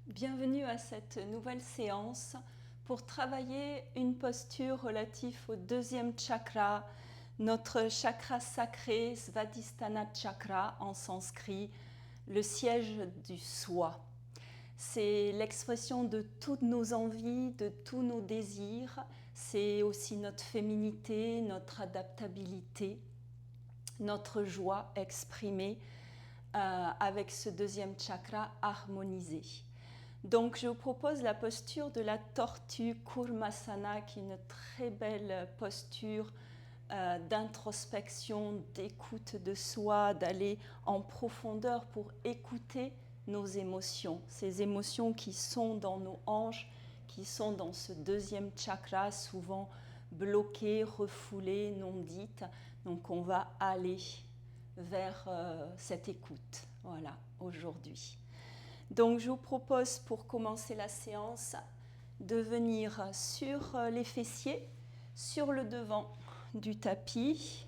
Bienvenue à cette nouvelle séance pour travailler une posture relative au deuxième chakra, notre chakra sacré, Svadhisthana Chakra en sanskrit, le siège du soi. C'est l'expression de toutes nos envies, de tous nos désirs, c'est aussi notre féminité, notre adaptabilité, notre joie exprimée avec ce deuxième chakra harmonisé. Donc je vous propose la posture de la tortue Kurmasana, qui est une très belle posture d'introspection, d'écoute de soi, d'aller en profondeur pour écouter nos émotions, ces émotions qui sont dans nos hanches, qui sont dans ce deuxième chakra, souvent bloquées, refoulées, non dites. Donc on va aller vers cette écoute, voilà, aujourd'hui. Donc je vous propose pour commencer la séance de venir sur les fessiers, sur le devant du tapis,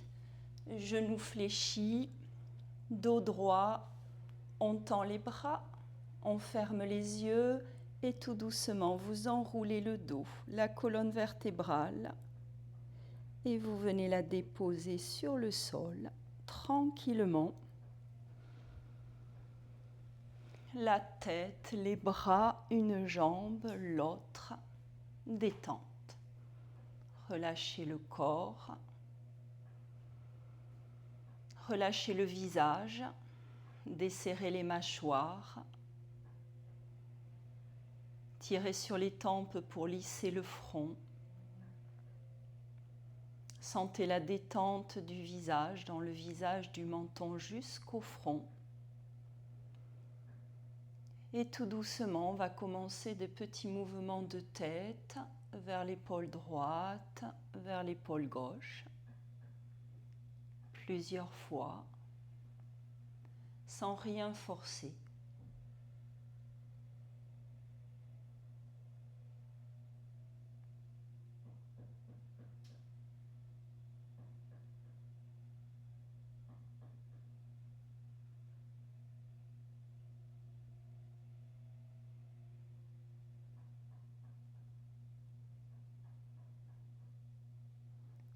genoux fléchis, dos droit, on tend les bras, on ferme les yeux et tout doucement vous enroulez le dos, la colonne vertébrale et vous venez la déposer sur le sol tranquillement. La tête, les bras, une jambe, l'autre, détente. Relâchez le corps, relâchez le visage, desserrez les mâchoires, tirez sur les tempes pour lisser le front. Sentez la détente du visage, dans le visage du menton jusqu'au front. Et tout doucement, on va commencer des petits mouvements de tête vers l'épaule droite, vers l'épaule gauche, plusieurs fois, sans rien forcer.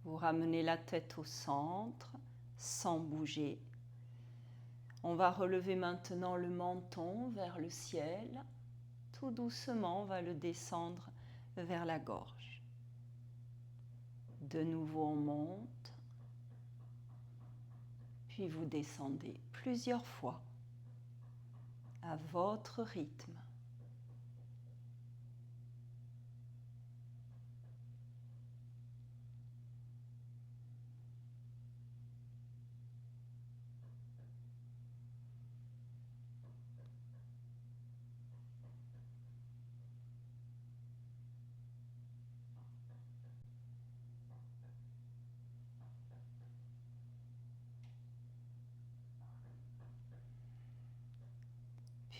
Vous ramenez la tête au centre, sans bouger. On va relever maintenant le menton vers le ciel. Tout doucement, on va le descendre vers la gorge. De nouveau, on monte. Puis vous descendez plusieurs fois, à votre rythme.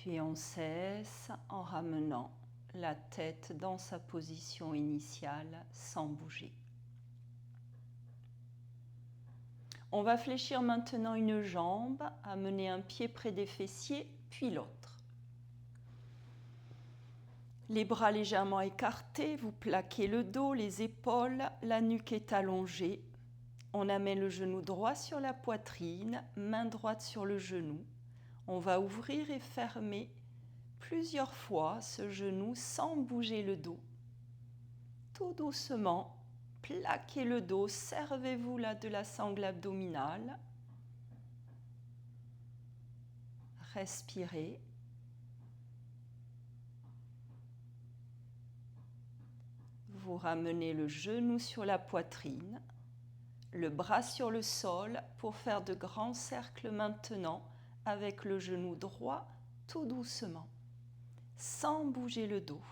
Puis on cesse en ramenant la tête dans sa position initiale sans bouger. On va fléchir maintenant une jambe, amener un pied près des fessiers, puis l'autre. Les bras légèrement écartés, vous plaquez le dos, les épaules, la nuque est allongée. On amène le genou droit sur la poitrine, main droite sur le genou. On va ouvrir et fermer plusieurs fois ce genou sans bouger le dos. Tout doucement, plaquez le dos, servez-vous là de la sangle abdominale. Respirez. Vous ramenez le genou sur la poitrine, le bras sur le sol pour faire de grands cercles maintenant avec le genou droit tout doucement, sans bouger le dos.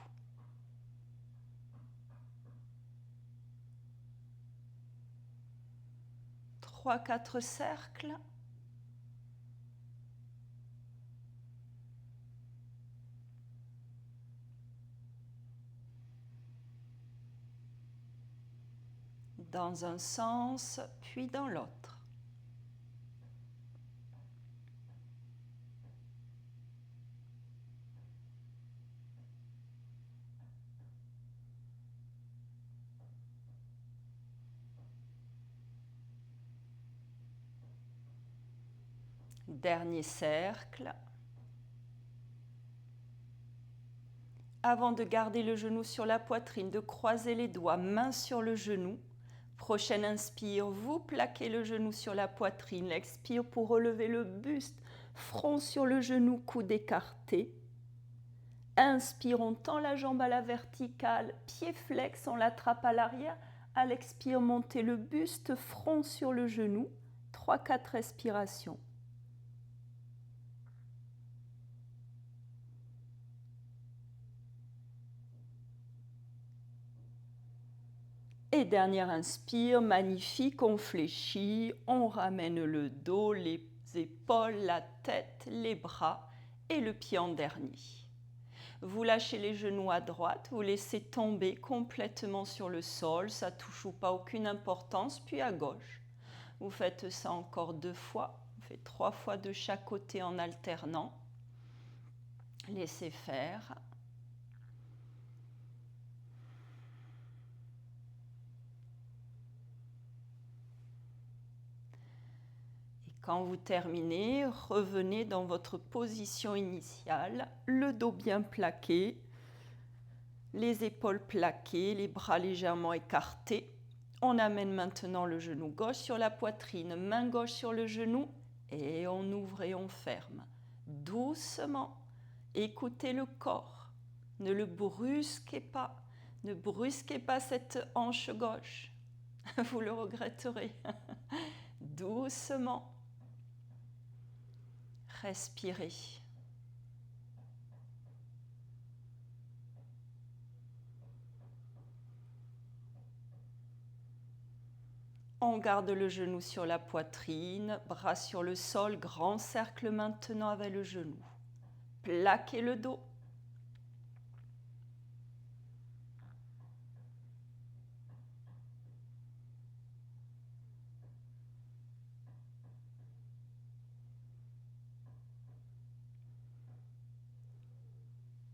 3-4 cercles. Dans un sens, puis dans l'autre. Dernier cercle. Avant de garder le genou sur la poitrine, de croiser les doigts, main sur le genou. Prochaine inspire, vous plaquez le genou sur la poitrine. L'expire pour relever le buste, front sur le genou, coude écarté. Inspire, on tend la jambe à la verticale, pied flex, on l'attrape à l'arrière. À l'expire, montez le buste, front sur le genou. 3-4 respirations. Et dernière inspire, magnifique, on fléchit, on ramène le dos, les épaules, la tête, les bras et le pied en dernier. Vous lâchez les genoux à droite, vous laissez tomber complètement sur le sol, ça touche ou pas, aucune importance, puis à gauche. Vous faites ça encore 2 fois, vous faites 3 fois de chaque côté en alternant. Laissez faire. Quand vous terminez, revenez dans votre position initiale, le dos bien plaqué, les épaules plaquées, les bras légèrement écartés. On amène maintenant le genou gauche sur la poitrine, main gauche sur le genou et on ouvre et on ferme. Doucement, écoutez le corps, ne le brusquez pas, ne brusquez pas cette hanche gauche, vous le regretterez. Doucement. Respirez. On garde le genou sur la poitrine, bras sur le sol, grand cercle maintenant avec le genou. Plaquez le dos.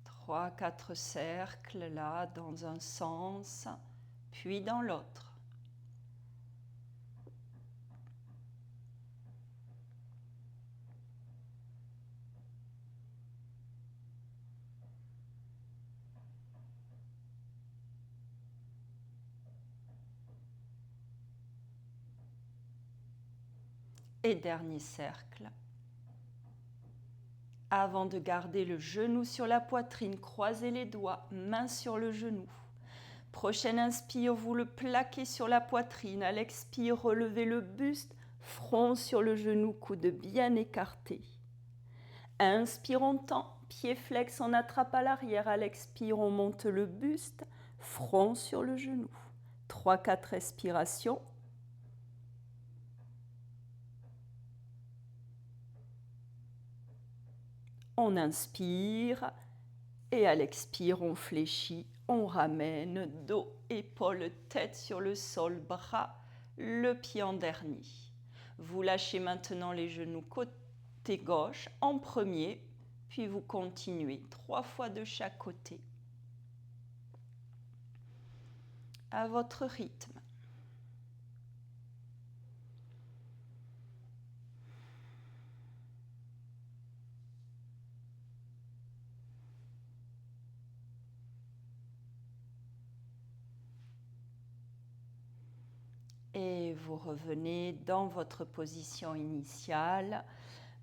Trois, 4 cercles là dans un sens, puis dans l'autre. Et dernier cercle. Avant de garder le genou sur la poitrine, croisez les doigts, main sur le genou. Prochaine inspire, vous le plaquez sur la poitrine. À l'expire, relevez le buste, front sur le genou, coude bien écarté. Inspire, on tend, pied flex, on attrape à l'arrière. À l'expire, on monte le buste, front sur le genou. 3-4 respirations. On inspire et à l'expire, on fléchit, on ramène, dos, épaules, tête sur le sol, bras, le pied en dernier. Vous lâchez maintenant les genoux côté gauche en premier, puis vous continuez 3 fois de chaque côté. À votre rythme. Et vous revenez dans votre position initiale.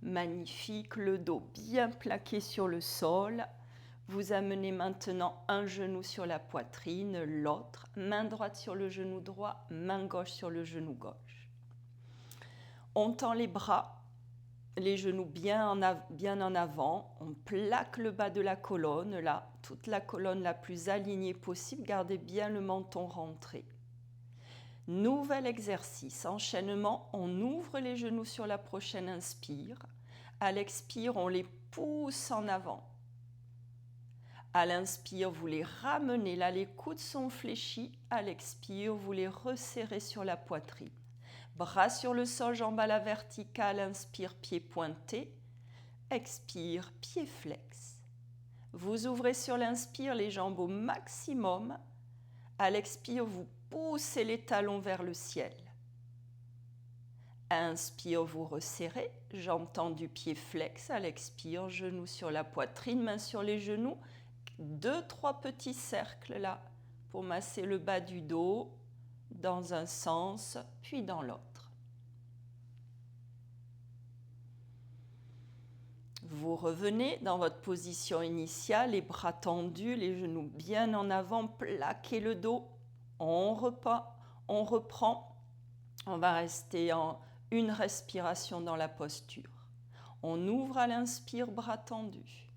Magnifique, le dos bien plaqué sur le sol. Vous amenez maintenant un genou sur la poitrine, l'autre, main droite sur le genou droit, main gauche sur le genou gauche. On tend les bras, les genoux bien en avant, on plaque le bas de la colonne, là, toute la colonne la plus alignée possible, gardez bien le menton rentré. Nouvel exercice, enchaînement, on ouvre les genoux sur la prochaine inspire. À l'expire, on les pousse en avant. À l'inspire, vous les ramenez, là les coudes sont fléchis. À l'expire, vous les resserrez sur la poitrine. Bras sur le sol, jambes à la verticale, inspire, pied pointé. Expire, pied flex. Vous ouvrez sur l'inspire les jambes au maximum. À l'expire, vous poussez les talons vers le ciel. Inspire, vous resserrez, jambes tendues, pieds flex. À l'expire, genoux sur la poitrine, mains sur les genoux. 2-3 petits cercles là pour masser le bas du dos dans un sens puis dans l'autre. Vous revenez dans votre position initiale, les bras tendus, les genoux bien en avant, plaquez le dos. On reprend. On va rester en une respiration dans la posture. On ouvre à l'inspire, bras tendus.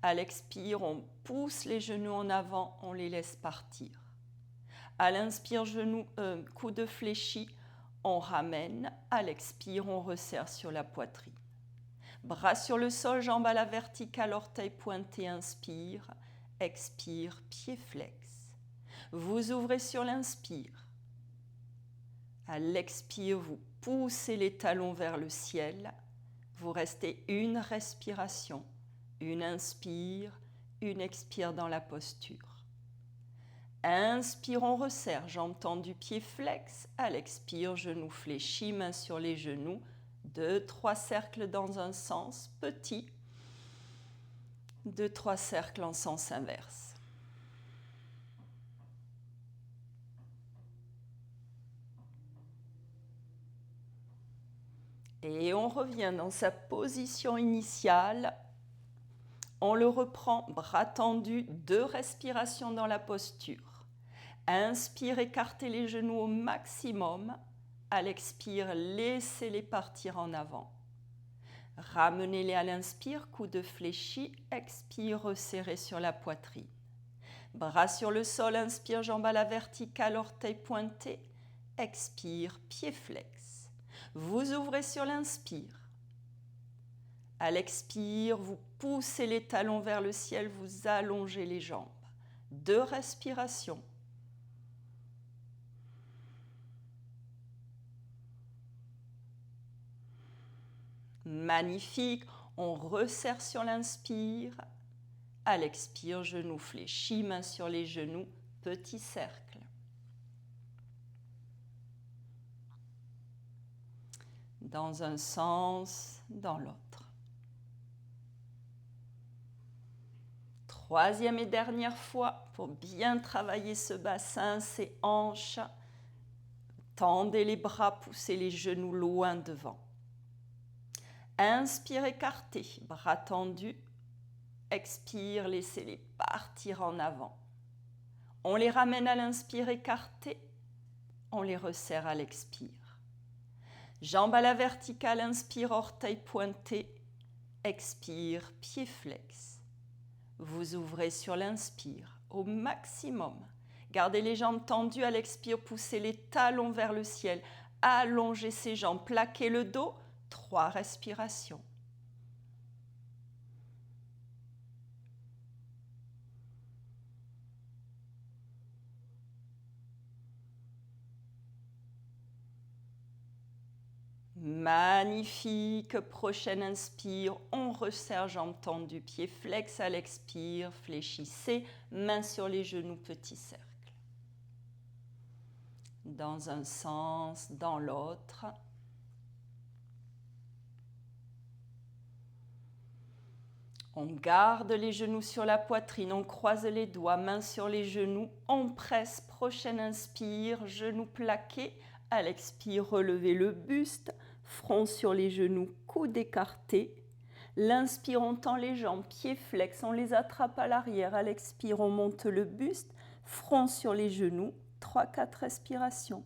À l'expire, on pousse les genoux en avant, on les laisse partir. À l'inspire, coude fléchi, on ramène. À l'expire, on resserre sur la poitrine. Bras sur le sol, jambes à la verticale, orteils pointés, inspire. Expire, pied flex. Vous ouvrez sur l'inspire. À l'expire, vous poussez les talons vers le ciel. Vous restez une respiration. Une inspire, une expire dans la posture. Inspire, on resserre, jambes tendues, pieds flex. À l'expire, genoux fléchis, mains sur les genoux. 2-3 cercles dans un sens, petit. 2-3 cercles en sens inverse. Et on revient dans sa position initiale. On le reprend, bras tendus, 2 respirations dans la posture. Inspire, écartez les genoux au maximum. À l'expire, laissez-les partir en avant. Ramenez-les à l'inspire, coude fléchi. Expire, resserrez sur la poitrine. Bras sur le sol, inspire, jambes à la verticale, orteils pointés. Expire, pied flex. Vous ouvrez sur l'inspire. À l'expire, vous poussez les talons vers le ciel, vous allongez les jambes. 2 respirations. Magnifique. On resserre sur l'inspire. À l'expire, genoux fléchis, mains sur les genoux, petit cercle. Dans un sens, dans l'autre. Troisième et dernière fois, pour bien travailler ce bassin, ces hanches. Tendez les bras, poussez les genoux loin devant. Inspire, écartez, bras tendus. Expire, laissez-les partir en avant. On les ramène à l'inspire, écarté. On les resserre à l'expire. Jambes à la verticale, inspire, orteils pointés. Expire, pied flex. Vous ouvrez sur l'inspire au maximum. Gardez les jambes tendues à l'expire, poussez les talons vers le ciel. Allongez ses jambes, plaquez le dos. 3 respirations. Magnifique. Prochaine inspire, on resserre, jambes tendues, pieds flex. À l'expire, fléchissez, mains sur les genoux, petit cercle. Dans un sens, dans l'autre. On garde les genoux sur la poitrine, on croise les doigts, mains sur les genoux, on presse. Prochaine inspire, genoux plaqués. À l'expire, relevez le buste. Front sur les genoux, coude écarté. L'inspire, on tend les jambes, pieds flex, on les attrape à l'arrière. À l'expire, on monte le buste, front sur les genoux. 3-4 respirations.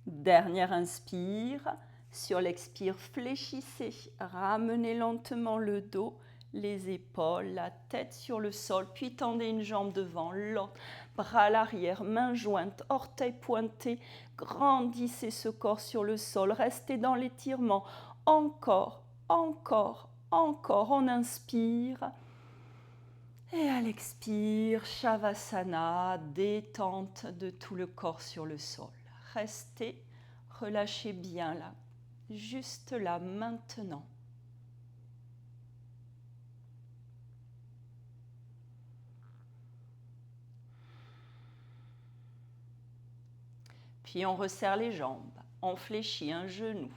Dernière inspire. Sur l'expire, fléchissez. Ramenez lentement le dos, les épaules, la tête sur le sol, puis tendez une jambe devant, l'autre, bras à l'arrière, mains jointes, orteils pointés, grandissez ce corps sur le sol, restez dans l'étirement, encore, encore, encore, on inspire, et à l'expire, Shavasana, détente de tout le corps sur le sol, restez, relâchez bien là, juste là, maintenant. Puis on resserre les jambes, on fléchit un genou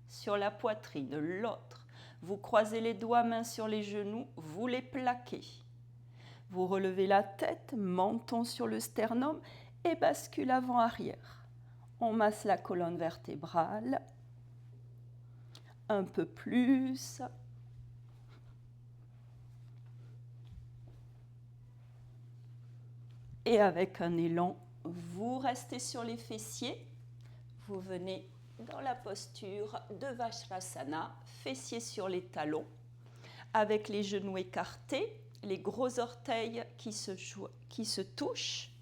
sur la poitrine, l'autre. Vous croisez les doigts, mains sur les genoux, vous les plaquez. Vous relevez la tête, menton sur le sternum et bascule avant-arrière. On masse la colonne vertébrale. Un peu plus. Et avec un élan, vous restez sur les fessiers. Vous venez dans la posture de Vajrasana, fessiers sur les talons, avec les genoux écartés, les gros orteils qui se touchent,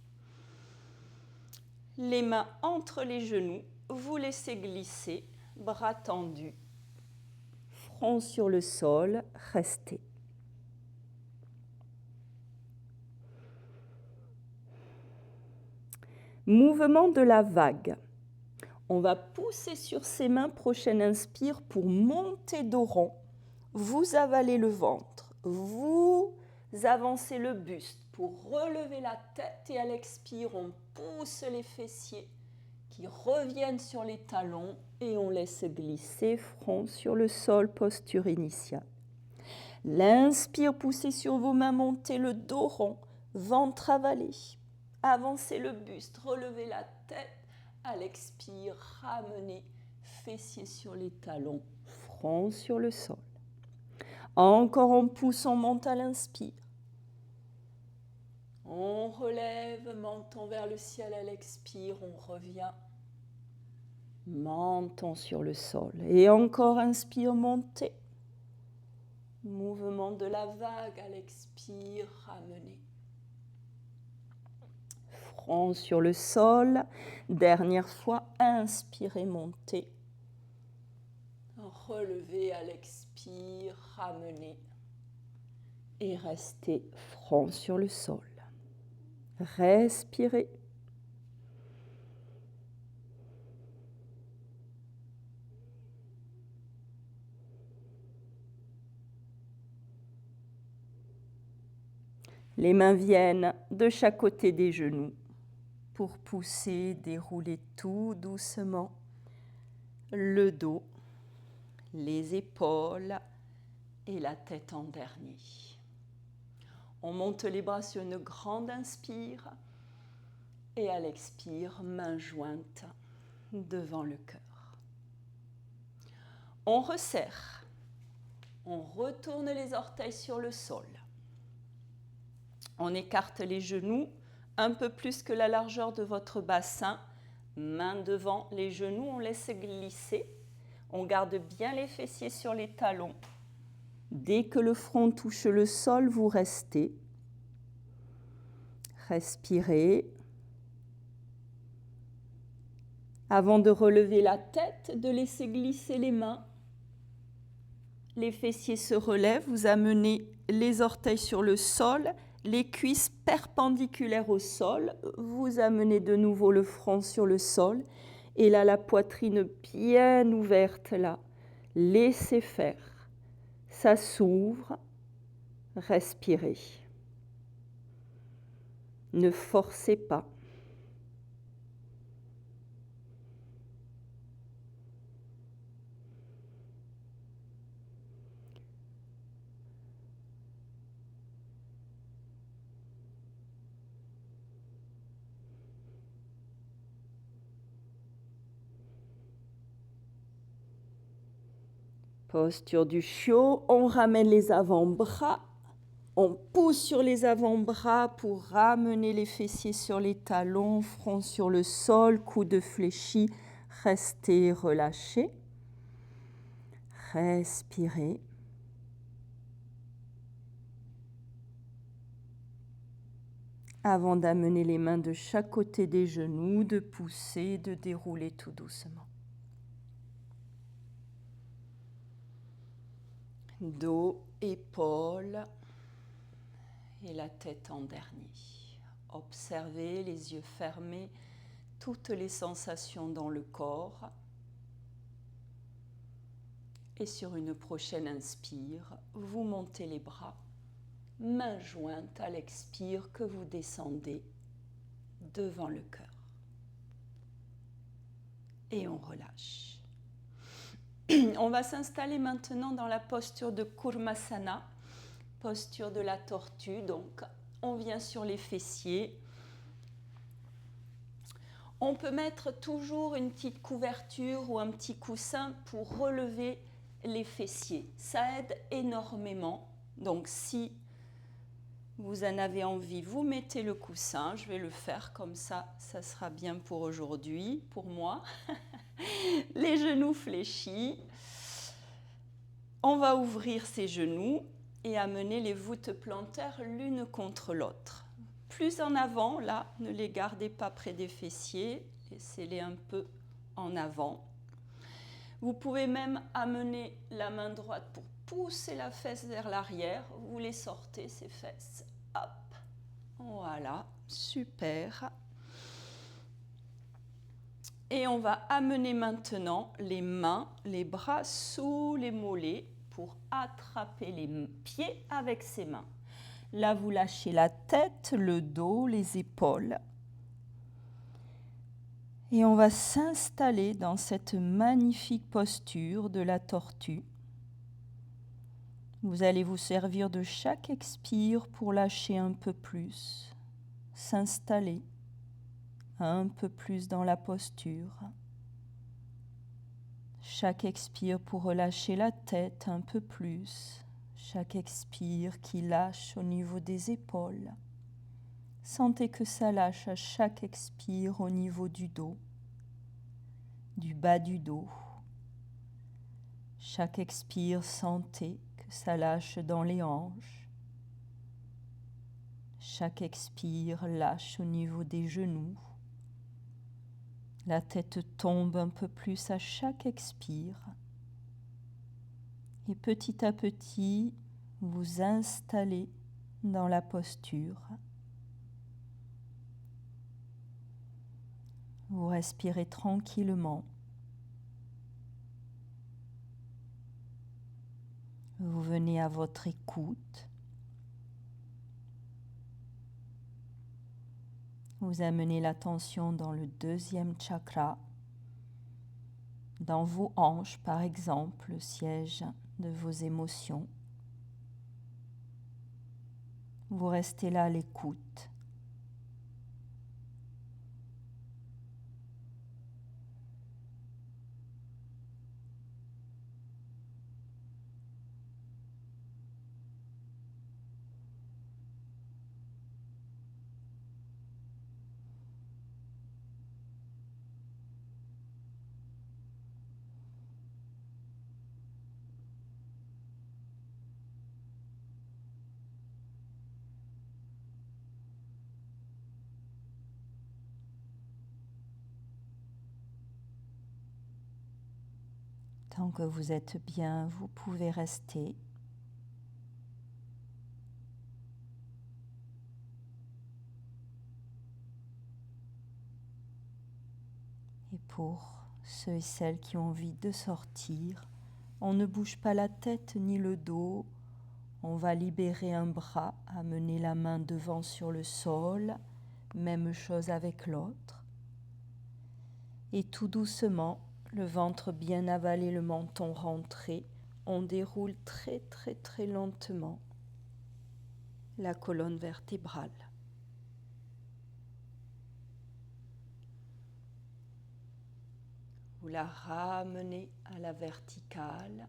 les mains entre les genoux, vous laissez glisser, bras tendus, front sur le sol, restez. Mouvement de la vague. On va pousser sur ses mains, prochaine inspire, pour monter dos rond. Vous avalez le ventre, vous avancez le buste pour relever la tête et à l'expire, on pousse les fessiers qui reviennent sur les talons et on laisse glisser front sur le sol, posture initiale. L'inspire, poussez sur vos mains, montez le dos rond, ventre avalé. Avancez le buste, relevez la tête. À l'expire, ramenez fessiers sur les talons, front sur le sol. Encore on pousse, on monte à l'inspire. On relève, menton vers le ciel à l'expire, on revient. Menton sur le sol. Et encore inspire, montez. Mouvement de la vague à l'expire, ramenez. Front sur le sol. Dernière fois, inspirez, montez. Relevez à l'expire, ramenez. Et restez front sur le sol. Respirez. Les mains viennent de chaque côté des genoux pour pousser, dérouler tout doucement le dos, les épaules et la tête en dernier. On monte les bras sur une grande inspire et à l'expire, mains jointes devant le cœur. On resserre, on retourne les orteils sur le sol. On écarte les genoux un peu plus que la largeur de votre bassin, main devant les genoux, on laisse glisser. On garde bien les fessiers sur les talons. Dès que le front touche le sol, vous restez. Respirez. Avant de relever la tête, de laisser glisser les mains. Les fessiers se relèvent, vous amenez les orteils sur le sol, les cuisses perpendiculaires au sol, vous amenez de nouveau le front sur le sol, et là la poitrine bien ouverte là, laissez faire, ça s'ouvre, respirez, ne forcez pas. Posture du chiot, on ramène les avant-bras, on pousse sur les avant-bras pour ramener les fessiers sur les talons, front sur le sol, coude fléchi, restez relâchés. Respirez. Avant d'amener les mains de chaque côté des genoux, de pousser, de dérouler tout doucement. Dos, épaules et la tête en dernier. Observez les yeux fermés, toutes les sensations dans le corps. Et sur une prochaine inspire, vous montez les bras, mains jointes à l'expire que vous descendez devant le cœur. et on relâche. On va s'installer maintenant dans la posture de Kurmasana, posture de la tortue. Donc, on vient sur les fessiers. On peut mettre toujours une petite couverture ou un petit coussin pour relever les fessiers. Ça aide énormément. Donc, si vous en avez envie, vous mettez le coussin. Je vais le faire comme ça, ça sera bien pour aujourd'hui, pour moi. Les genoux fléchis. On va ouvrir ses genoux et amener les voûtes plantaires l'une contre l'autre. Plus en avant, là, ne les gardez pas près des fessiers, laissez-les un peu en avant. Vous pouvez même amener la main droite pour pousser la fesse vers l'arrière. Vous les sortez, ces fesses. Hop, voilà, super. Et on va amener maintenant les mains, les bras sous les mollets pour attraper les pieds avec ses mains. Là, vous lâchez la tête, le dos, les épaules. Et on va s'installer dans cette magnifique posture de la tortue. Vous allez vous servir de chaque expire pour lâcher un peu plus, s'installer un peu plus dans la posture. Chaque expire pour relâcher la tête un peu plus. Chaque expire qui lâche au niveau des épaules. Sentez que ça lâche à chaque expire au niveau du dos, du bas du dos. Chaque expire, sentez que ça lâche dans les hanches. Chaque expire lâche au niveau des genoux. La tête tombe un peu plus à chaque expire. Et petit à petit, vous installez dans la posture. Vous respirez tranquillement. Vous venez à votre écoute. Vous amenez l'attention dans le deuxième chakra, dans vos hanches par exemple, le siège de vos émotions. Vous restez là à l'écoute. Tant que vous êtes bien, vous pouvez rester. Et pour ceux et celles qui ont envie de sortir, on ne bouge pas la tête ni le dos. On va libérer un bras, amener la main devant sur le sol. Même chose avec l'autre. Et tout doucement, le ventre bien avalé, le menton rentré, on déroule très très très lentement la colonne vertébrale. Vous la ramenez à la verticale.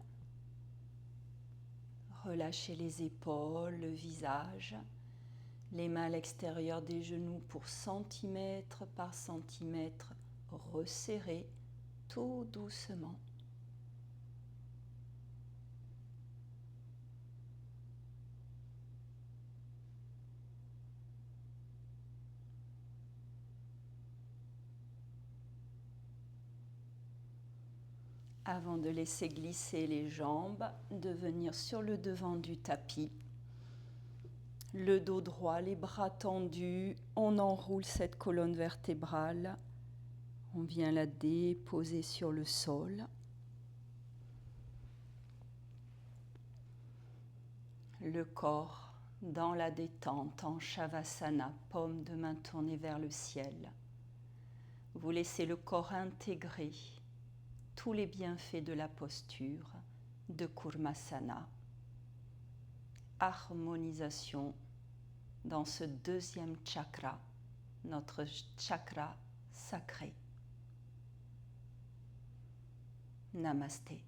Relâchez les épaules, le visage, les mains à l'extérieur des genoux pour centimètre par centimètre, resserrer tout doucement. Avant de laisser glisser les jambes, de venir sur le devant du tapis. Le dos droit, les bras tendus, on enroule cette colonne vertébrale. On vient la déposer sur le sol. Le corps dans la détente en Shavasana, paume de main tournée vers le ciel. Vous laissez le corps intégrer tous les bienfaits de la posture de Kurmasana. Harmonisation dans ce deuxième chakra, notre chakra sacré. Namasté.